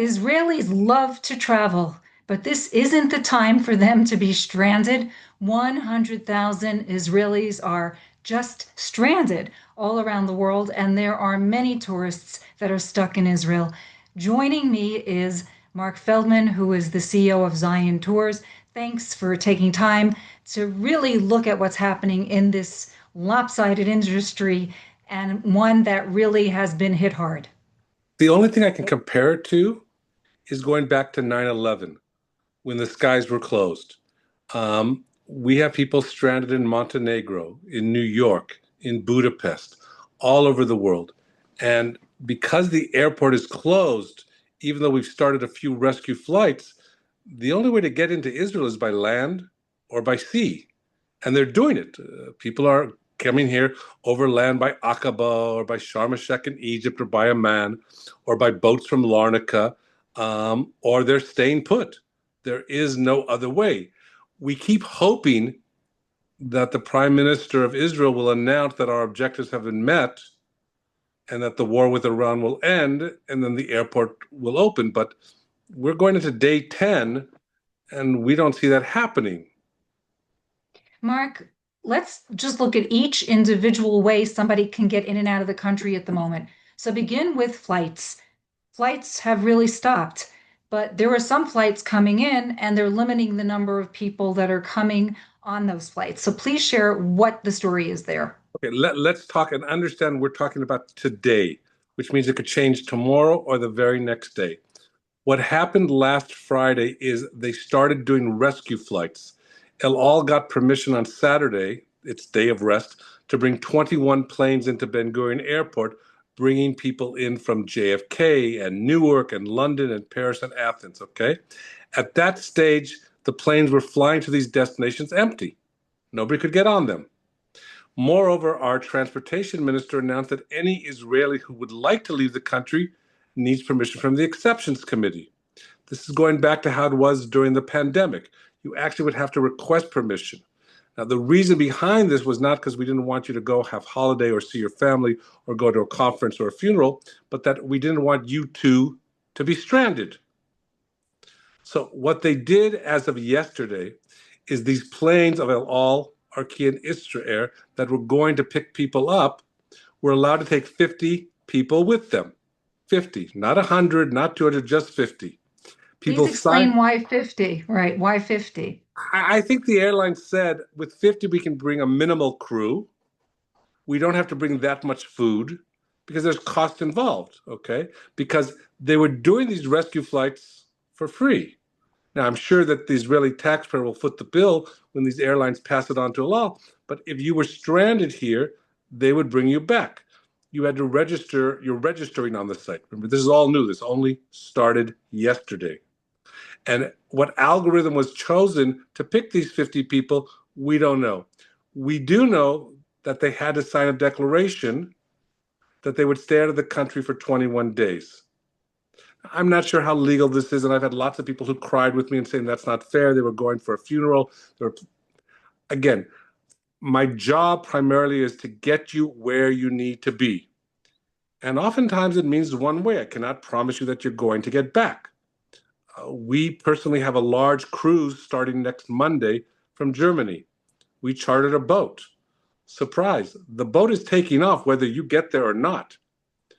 Israelis love to travel, but this isn't the time for them to be stranded. 100,000 Israelis are just stranded all around the world, and there are many tourists that are stuck in Israel. Joining me is Mark Feldman, who is the CEO of Zion Tours. Thanks for taking time to really look at what's happening in this lopsided industry and one that really has been hit hard. The only thing I can compare it to is going back to 9/11 when the skies were closed. We have people stranded in Montenegro, in New York, in Budapest, all over the world. And because the airport is closed, even though we've started a few rescue flights, the only way to get into Israel is by land or by sea. And they're doing it. People are coming here over land by Aqaba or by Sharm el-Sheikh in Egypt or by Amman or by boats from Larnaca, or they're staying put. There is no other way. We keep hoping that the Prime Minister of Israel will announce that our objectives have been met and that the war with Iran will end and then the airport will open. But we're going into day 10 and we don't see that happening. Mark, let's just look at each individual way somebody can get in and out of the country at the moment. So begin with flights. Flights have really stopped, but there are some flights coming in and they're limiting the number of people that are coming on those flights. So please share what the story is there. Okay, let's talk and understand we're talking about today, which means it could change tomorrow or the very next day. What happened last Friday is they started doing rescue flights. El Al got permission on Saturday, its day of rest, to bring 21 planes into Ben Gurion Airport, bringing people in from JFK and Newark and London and Paris and Athens, okay? At that stage, the planes were flying to these destinations empty. Nobody could get on them. Moreover, our transportation minister announced that any Israeli who would like to leave the country needs permission from the exceptions committee. This is going back to how it was during the pandemic. You actually would have to request permission. Now, the reason behind this was not because we didn't want you to go have holiday or see your family or go to a conference or a funeral, but that we didn't want you to be stranded. So what they did as of yesterday is these planes of El Al, Arkia, and Istra Air that were going to pick people up were allowed to take 50 people with them. 50, not 100, not 200, just 50. Please People explain signed. why 50, right? Why 50? I think the airline said with 50 we can bring a minimal crew. We don't have to bring that much food because there's cost involved, okay? Because they were doing these rescue flights for free. Now, I'm sure that the Israeli taxpayer will foot the bill when these airlines pass it on to Allah. But if you were stranded here, they would bring you back. You had to register, you're registering on the site. Remember, this is all new. This only started yesterday. And what algorithm was chosen to pick these 50 people, we don't know. We do know that they had to sign a declaration that they would stay out of the country for 21 days. I'm not sure how legal this is, and I've had lots of people who cried with me and saying that's not fair. They were going for a funeral. Again, my job primarily is to get you where you need to be. And oftentimes it means one way. I cannot promise you that you're going to get back. We personally have a large cruise starting next Monday from Germany. We chartered a boat. Surprise, the boat is taking off whether you get there or not.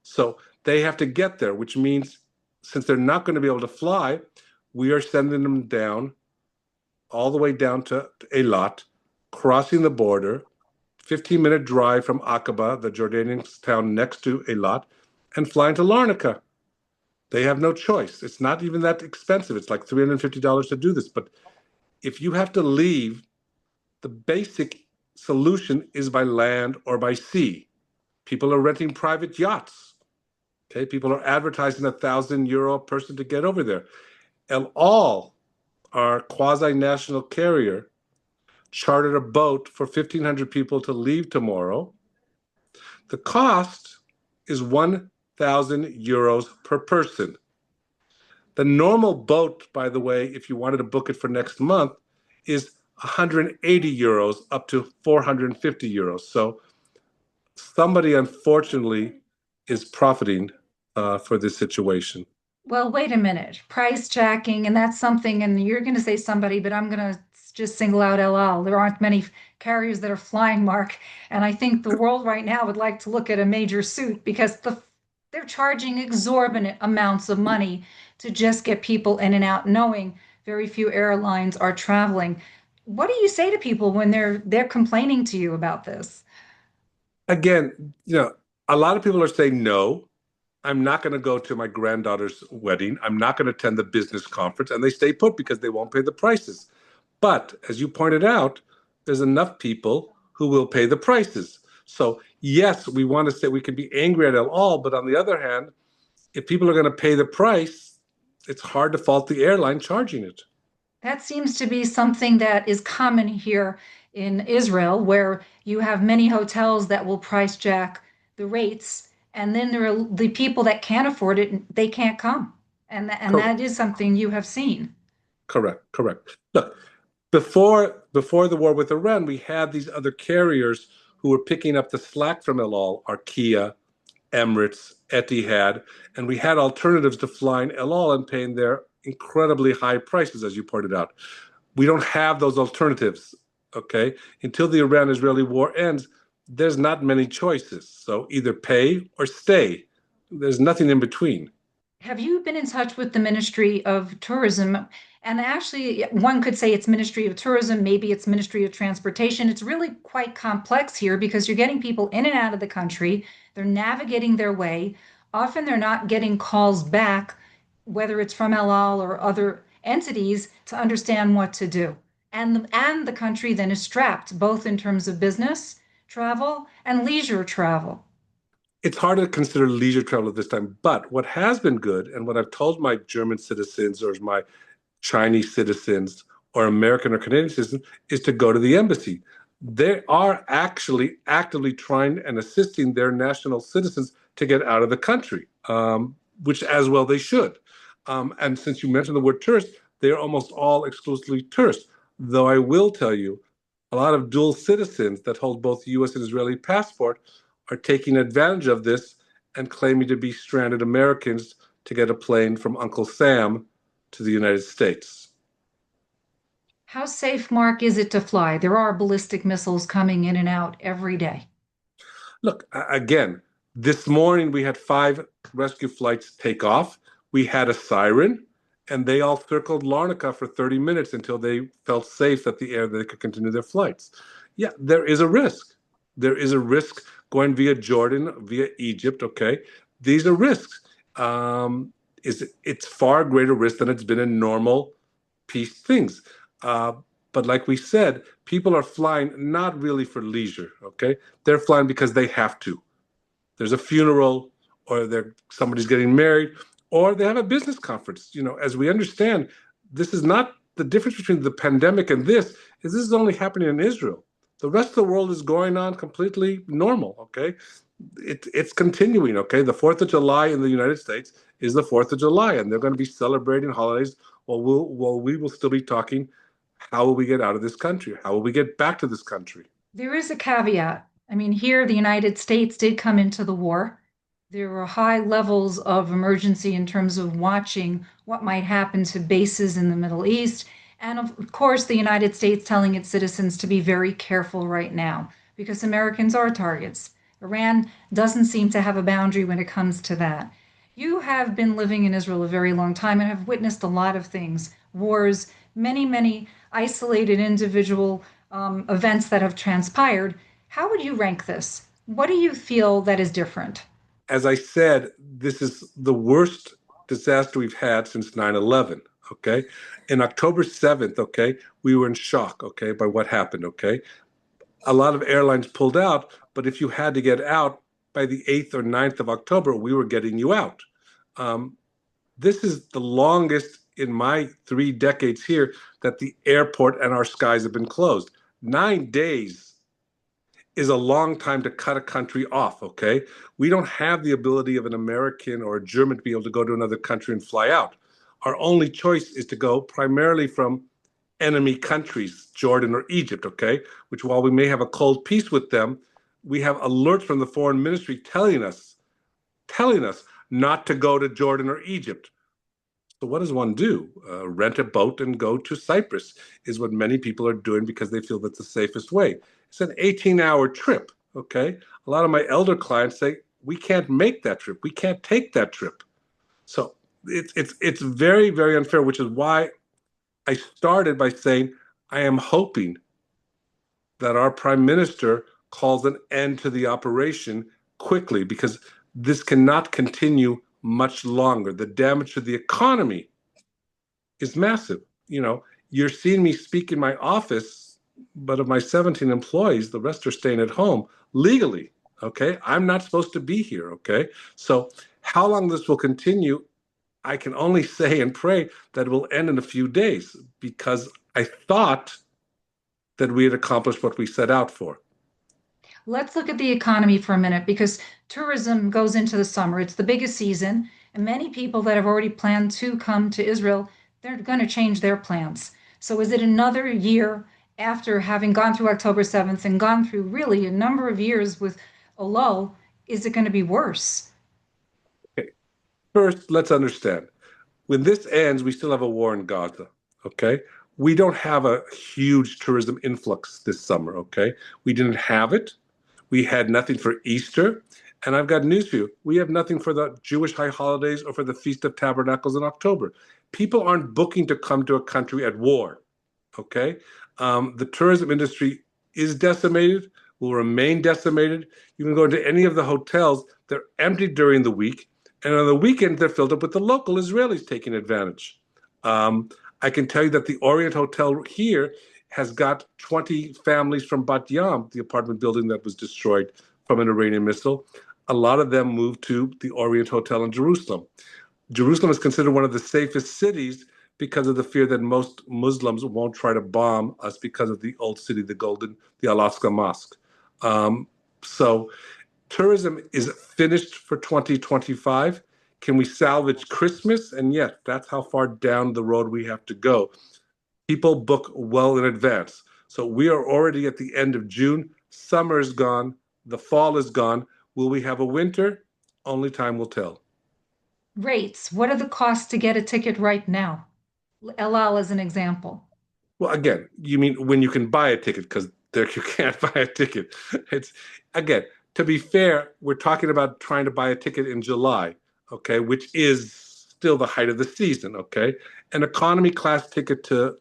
So they have to get there, which means since they're not going to be able to fly, we are sending them down, all the way down to Eilat, crossing the border, 15-minute drive from Aqaba, the Jordanian town next to Eilat, and flying to Larnaca. They have no choice. It's not even that expensive. It's like $350 to do this. But if you have to leave, the basic solution is by land or by sea. People are renting private yachts. Okay, people are advertising €1,000 a person to get over there. El Al, our quasi-national carrier, chartered a boat for 1,500 people to leave tomorrow. The cost is €1,000 per person. The normal boat, by the way, if you wanted to book it for next month, is €180 up to €450. So somebody, unfortunately, is profiting for this situation. Well, wait a minute. Price jacking, and that's something, and you're going to say somebody, but I'm going to just single out El Al. There aren't many carriers that are flying, Mark. And I think the world right now would like to look at a major suit because they're charging exorbitant amounts of money to just get people in and out, knowing very few airlines are traveling. What do you say to people when they're complaining to you about this? Again, a lot of people are saying no. I'm not going to go to my granddaughter's wedding. I'm not going to attend the business conference. And they stay put because they won't pay the prices. But as you pointed out, there's enough people who will pay the prices. So, yes, we want to say we can be angry at it all. But on the other hand, if people are going to pay the price, it's hard to fault the airline charging it. That seems to be something that is common here in Israel, where you have many hotels that will price jack the rates, and then there are the people that can't afford it, they can't come. And Correct. that is something you have seen. Correct. Correct. Look, before the war with Iran, we had these other carriers who were picking up the slack from it all, Arkia, Emirates, Etihad, and we had alternatives to flying El Al and paying their incredibly high prices, as you pointed out. We don't have those alternatives, okay? Until the Iran-Israeli war ends, there's not many choices. So either pay or stay. There's nothing in between. Have you been in touch with the Ministry of Tourism? And actually, one could say it's Ministry of Tourism, maybe it's Ministry of Transportation. It's really quite complex here because you're getting people in and out of the country. They're navigating their way. Often they're not getting calls back, whether it's from El Al or other entities, to understand what to do. And the country then is strapped, both in terms of business travel and leisure travel. It's hard to consider leisure travel at this time, but what has been good, and what I've told my German citizens or my Chinese citizens or American or Canadian citizens is to go to the embassy. They are actually actively trying and assisting their national citizens to get out of the country, which as well they should. And since you mentioned the word tourist, they are almost all exclusively tourists. Though I will tell you, a lot of dual citizens that hold both US and Israeli passport are taking advantage of this and claiming to be stranded Americans to get a plane from Uncle Sam to the United States. How safe, Mark, is it to fly? There are ballistic missiles coming in and out every day. Look, again, this morning we had 5 rescue flights take off. We had a siren, and they all circled Larnaca for 30 minutes until they felt safe that they could continue their flights. Yeah, there is a risk. There is a risk going via Jordan, via Egypt. Okay, these are risks. It's far greater risk than it's been in normal peace things. Uh, but like we said, people are flying not really for leisure. Okay, they're flying because they have to. There's a funeral, or somebody's getting married, or they have a business conference. As we understand, this is not the difference between the pandemic and this is only happening in Israel. The rest of the world is going on completely normal. Okay, it's continuing. Okay, the 4th of July in the United States is the 4th of July, and they're going to be celebrating holidays. While we will still be talking, how will we get out of this country? How will we get back to this country? There is a caveat. I mean, here the United States did come into the war. There were high levels of emergency in terms of watching what might happen to bases in the Middle East. And of course, the United States telling its citizens to be very careful right now because Americans are targets. Iran doesn't seem to have a boundary when it comes to that. You have been living in Israel a very long time and have witnessed a lot of things wars, many isolated individual events that have transpired. How would you rank this? What do you feel that is different? As I said, this is the worst disaster we've had since 9/11. Okay. In October 7th, okay, we were in shock, okay, by what happened, okay. A lot of airlines pulled out, but if you had to get out by the 8th or 9th of October, we were getting you out. Um, this is the longest in my 3 decades here that the airport and our skies have been closed. 9 days is a long time to cut a country off, okay? We don't have the ability of an American or a German to be able to go to another country and fly out. Our only choice is to go primarily from enemy countries, Jordan or Egypt, okay? Which, while we may have a cold peace with them, we have alerts from the foreign ministry telling us not to go to Jordan or Egypt. So what does one do? Rent a boat and go to Cyprus is what many people are doing because they feel that's the safest way. It's an 18-hour trip, okay? A lot of my elder clients say, we can't make that trip. We can't take that trip. So it's very, very unfair, which is why I started by saying I am hoping that our prime minister calls an end to the operation quickly because this cannot continue much longer. The damage to the economy is massive. You know, you're seeing me speak in my office, but of my 17 employees, the rest are staying at home legally. Okay. I'm not supposed to be here. Okay. So, how long this will continue, I can only say and pray that it will end in a few days because I thought that we had accomplished what we set out for. Let's look at the economy for a minute because tourism goes into the summer. It's the biggest season, and many people that have already planned to come to Israel, they're going to change their plans. So is it another year after having gone through October 7th and gone through really a number of years with a lull, is it going to be worse? Okay. First, let's understand when this ends, we still have a war in Gaza. Okay. We don't have a huge tourism influx this summer. Okay. We didn't have it. We had nothing for Easter. And I've got news for you. We have nothing for the Jewish high holidays or for the Feast of Tabernacles in October. People aren't booking to come to a country at war. Okay. The tourism industry is decimated, will remain decimated. You can go into any of the hotels, they're empty during the week. And on the weekend, they're filled up with the local Israelis taking advantage. I can tell you that the Orient Hotel here has got 20 families from Bat Yam, the apartment building that was destroyed from an Iranian missile. A lot of them moved to the Orient Hotel in Jerusalem. Jerusalem is considered one of the safest cities because of the fear that most Muslims won't try to bomb us because of the old city, the Al-Aqsa Mosque. Um, so tourism is finished for 2025. Can we salvage Christmas? And yet, that's how far down the road we have to go. People book well in advance. So we are already at the end of June. Summer is gone. The fall is gone. Will we have a winter? Only time will tell. Rates. What are the costs to get a ticket right now? El Al as an example. Well, again, you mean when you can buy a ticket because there you can't buy a ticket. It's again, to be fair, we're talking about trying to buy a ticket in July, okay, which is still the height of the season, okay? An economy class ticket to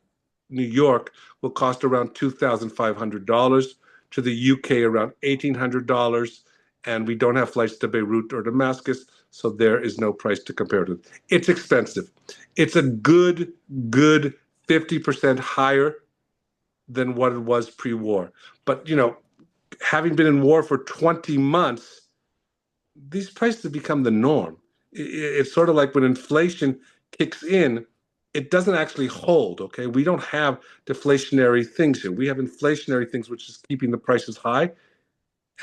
New York will cost around $2,500, to the UK around $1,800, and we don't have flights to Beirut or Damascus, so there is no price to compare to. It's expensive. It's a good 50% higher than what it was pre-war. But you know, having been in war for 20 months, these prices have become the norm. It's sort of like when inflation kicks in, it doesn't actually hold. Okay, we don't have deflationary things here. We have inflationary things, which is keeping the prices high,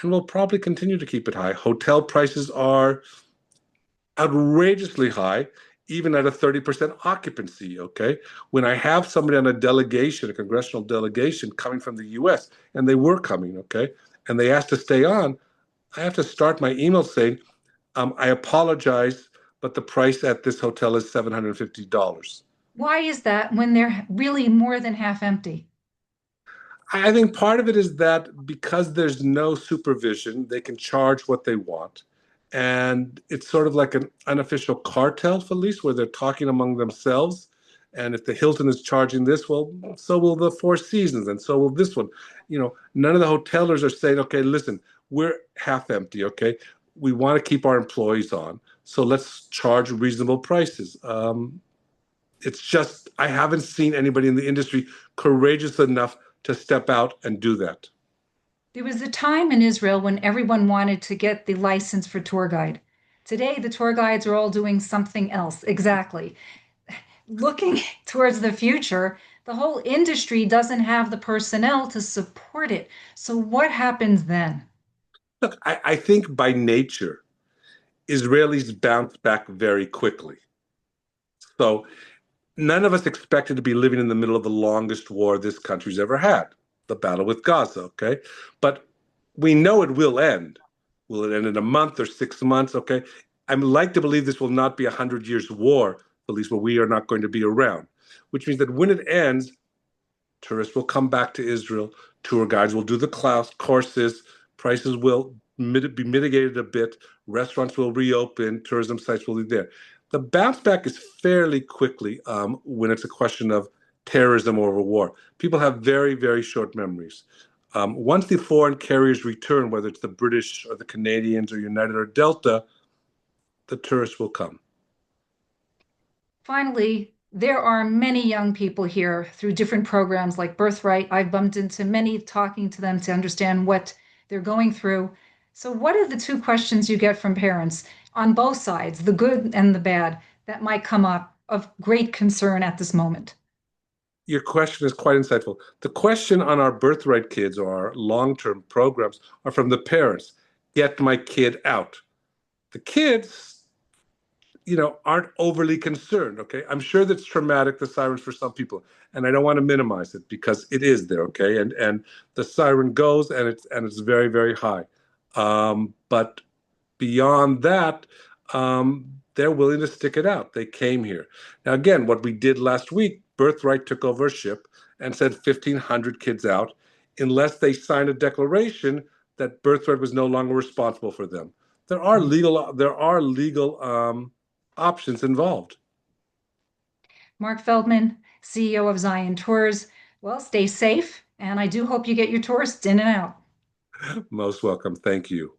and we'll probably continue to keep it high. Hotel prices are outrageously high, even at a 30% occupancy. Okay. When I have somebody on a delegation, a congressional delegation coming from the US, and they were coming, okay, and they asked to stay on, I have to start my email saying, I apologize, but the price at this hotel is $750. Why is that when they're really more than half empty? I think part of it is that because there's no supervision, they can charge what they want. And it's sort of like an unofficial cartel, Felice, where they're talking among themselves. And if the Hilton is charging this, well, so will the Four Seasons, and so will this one. You know, none of the hotelers are saying, okay, listen, we're half empty, okay? We want to keep our employees on, so let's charge reasonable prices. It's just, I haven't seen anybody in the industry courageous enough to step out and do that. There was a time in Israel when everyone wanted to get the license for tour guide. Today, the tour guides are all doing something else. Exactly. Looking towards the future, the whole industry doesn't have the personnel to support it. So, what happens then? Look, I think by nature, Israelis bounce back very quickly. So none of us expected to be living in the middle of the longest war this country's ever had, the battle with Gaza, okay? But we know it will end. Will it end in a month or 6 months? Okay. I'd like to believe this will not be 100 years war, police, but we are not going to be around, which means that when it ends, tourists will come back to Israel. Tour guides will do the class courses. Prices will be mitigated a bit. Restaurants will reopen. Tourism sites will be there. The bounce back is fairly quickly when it's a question of terrorism or a war. People have very, very short memories. Once the foreign carriers return, whether it's the British or the Canadians or United or Delta, the tourists will come. Finally, there are many young people here through different programs like Birthright. I've bumped into many talking to them to understand what they're going through. So, what are the two questions you get from parents on both sides, the good and the bad, that might come up of great concern at this moment? Your question is quite insightful. The question on our Birthright kids or our long-term programs are from the parents. Get my kid out. The kids, aren't overly concerned. Okay, I'm sure that's traumatic, the sirens for some people, and I don't want to minimize it because it is there. Okay, and the siren goes and it's very, very high. But beyond that, they're willing to stick it out. They came here. Now, again, what we did last week, Birthright took over a ship and said 1,500 kids out, unless they signed a declaration that Birthright was no longer responsible for them. There are legal options involved. Mark Feldman, CEO of Zion Tours. Well, stay safe, and I do hope you get your tourists in and out. Most welcome. Thank you.